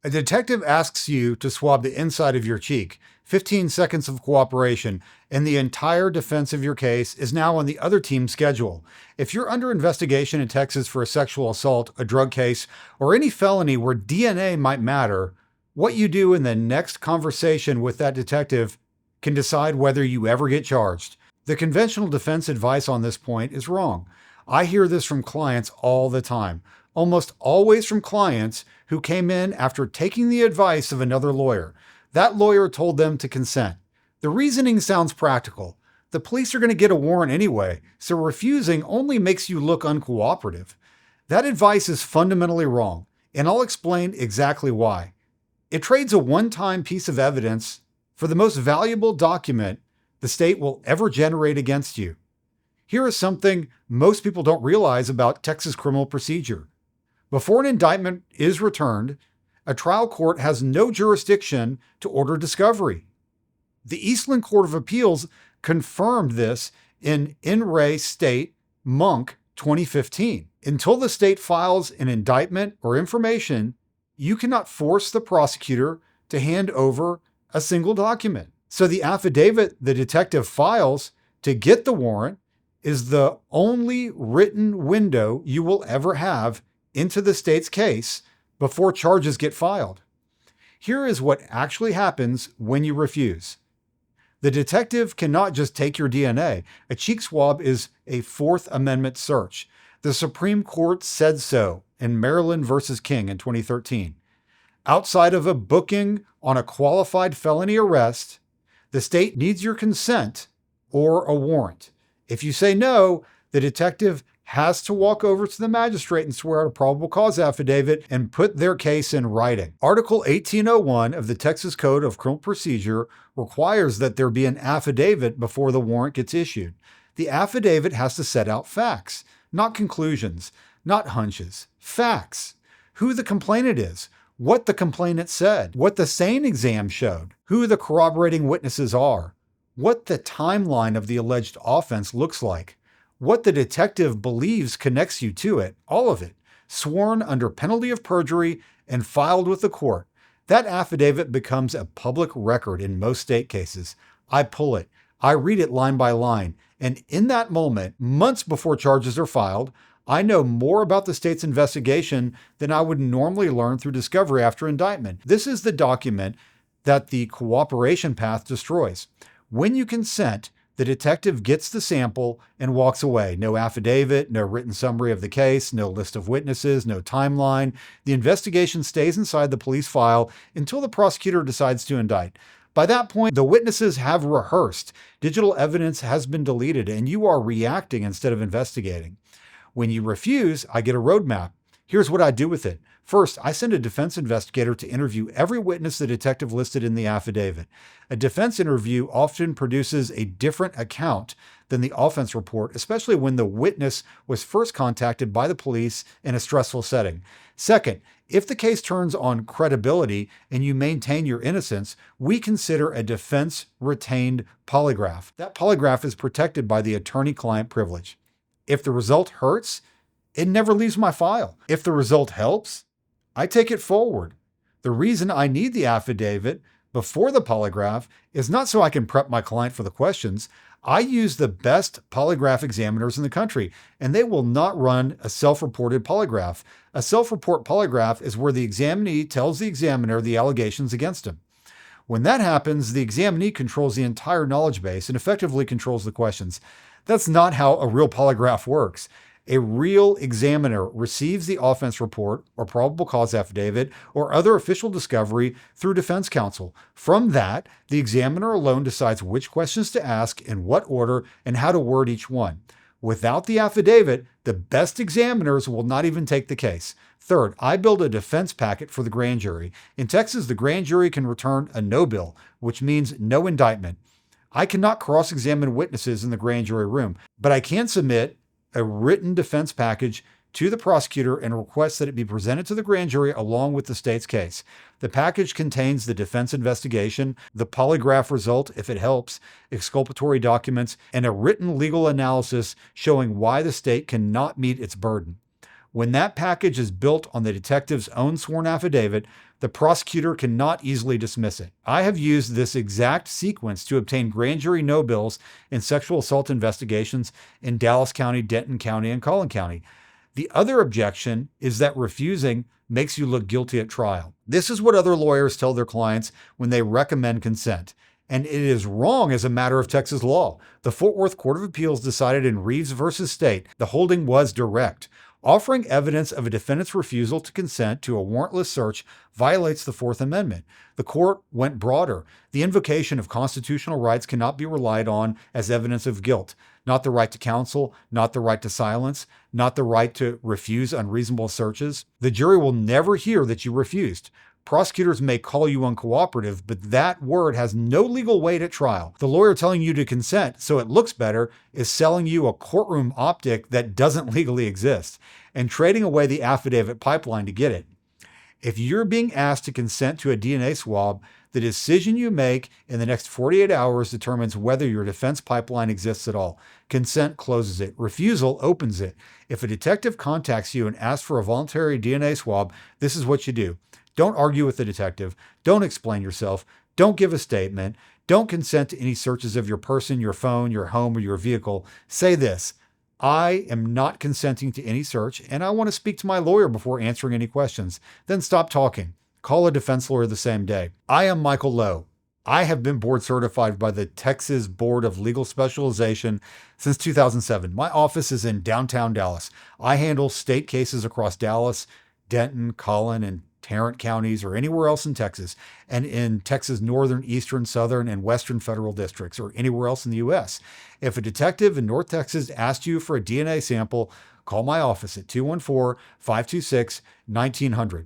A detective asks you to swab the inside of your cheek. 15 seconds of cooperation, and the entire defense of your case is now on the other team's schedule. If you're under investigation in Texas for a sexual assault, a drug case, or any felony where DNA might matter, what you do in the next conversation with that detective can decide whether you ever get charged. The conventional defense advice on this point is wrong. I hear this from clients all the time, almost always from clients who came in after taking the advice of another lawyer. That lawyer told them to consent. The reasoning sounds practical. The police are going to get a warrant anyway, so refusing only makes you look uncooperative. That advice is fundamentally wrong, and I'll explain exactly why. It trades a one-time piece of evidence for the most valuable document the state will ever generate against you. Here is something most people don't realize about Texas criminal procedure. Before an indictment is returned, a trial court has no jurisdiction to order discovery. The Eastland Court of Appeals confirmed this in re State Munk 2015. Until the state files an indictment or information, you cannot force the prosecutor to hand over a single document. So the affidavit the detective files to get the warrant is the only written window you will ever have into the state's case before charges get filed. Here is what actually happens when you refuse. The detective cannot just take your DNA. A cheek swab is a Fourth Amendment search. The Supreme Court said so in Maryland versus King in 2013. Outside of a booking on a qualified felony arrest, the state needs your consent or a warrant. If you say no, the detective has to walk over to the magistrate and swear out a probable cause affidavit and put their case in writing. Article 1801 of the Texas Code of Criminal Procedure requires that there be an affidavit before the warrant gets issued. The affidavit has to set out facts, not conclusions, not hunches, facts. Who the complainant is, what the complainant said, what the SANE exam showed, who the corroborating witnesses are, what the timeline of the alleged offense looks like, what the detective believes connects you to it, all of it, sworn under penalty of perjury and filed with the court. That affidavit becomes a public record in most state cases. I pull it, I read it line by line, and in that moment, months before charges are filed, I know more about the state's investigation than I would normally learn through discovery after indictment. This is the document that the cooperation path destroys. When you consent, the detective gets the sample and walks away. No affidavit, no written summary of the case, no list of witnesses, no timeline. The investigation stays inside the police file until the prosecutor decides to indict. By that point, the witnesses have rehearsed. Digital evidence has been deleted, and you are reacting instead of investigating. When you refuse, I get a roadmap. Here's what I do with it. First, I send a defense investigator to interview every witness the detective listed in the affidavit. A defense interview often produces a different account than the offense report, especially when the witness was first contacted by the police in a stressful setting. Second, if the case turns on credibility and you maintain your innocence, we consider a defense retained polygraph. That polygraph is protected by the attorney-client privilege. If the result hurts, it never leaves my file. If the result helps, I take it forward. The reason I need the affidavit before the polygraph is not so I can prep my client for the questions. I use the best polygraph examiners in the country, and they will not run a self-reported polygraph. A self-report polygraph is where the examinee tells the examiner the allegations against him. When that happens, the examinee controls the entire knowledge base and effectively controls the questions. That's not how a real polygraph works. A real examiner receives the offense report or probable cause affidavit or other official discovery through defense counsel. From that, the examiner alone decides which questions to ask, in what order, and how to word each one. Without the affidavit, the best examiners will not even take the case. Third, I build a defense packet for the grand jury. In Texas, the grand jury can return a no bill, which means no indictment. I cannot cross-examine witnesses in the grand jury room, but I can submit a written defense package to the prosecutor and request that it be presented to the grand jury along with the state's case. The package contains the defense investigation, the polygraph result, if it helps, exculpatory documents, and a written legal analysis showing why the state cannot meet its burden. When that package is built on the detective's own sworn affidavit, the prosecutor cannot easily dismiss it. I have used this exact sequence to obtain grand jury no-bills in sexual assault investigations in Dallas County, Denton County, and Collin County. The other objection is that refusing makes you look guilty at trial. This is what other lawyers tell their clients when they recommend consent. And it is wrong as a matter of Texas law. The Fort Worth Court of Appeals decided in Reeves versus State the holding was direct. Offering evidence of a defendant's refusal to consent to a warrantless search violates the Fourth Amendment. The court went broader. The invocation of constitutional rights cannot be relied on as evidence of guilt. Not the right to counsel, not the right to silence, not the right to refuse unreasonable searches. The jury will never hear that you refused. Prosecutors may call you uncooperative, but that word has no legal weight at trial. The lawyer telling you to consent so it looks better is selling you a courtroom optic that doesn't legally exist and trading away the affidavit pipeline to get it. If you're being asked to consent to a DNA swab, the decision you make in the next 48 hours determines whether your defense pipeline exists at all. Consent closes it. Refusal opens it. If a detective contacts you and asks for a voluntary DNA swab, this is what you do. Don't argue with the detective. Don't explain yourself. Don't give a statement. Don't consent to any searches of your person, your phone, your home, or your vehicle. Say this: I am not consenting to any search, and I want to speak to my lawyer before answering any questions. Then stop talking. Call a defense lawyer the same day. I am Michael Lowe. I have been board certified by the Texas Board of Legal Specialization since 2007. My office is in downtown Dallas. I handle state cases across Dallas, Denton, Collin, and Tarrant counties, or anywhere else in Texas, and in Texas' northern, eastern, southern, and western federal districts, or anywhere else in the U.S. If a detective in North Texas asked you for a DNA sample, call my office at 214-526-1900.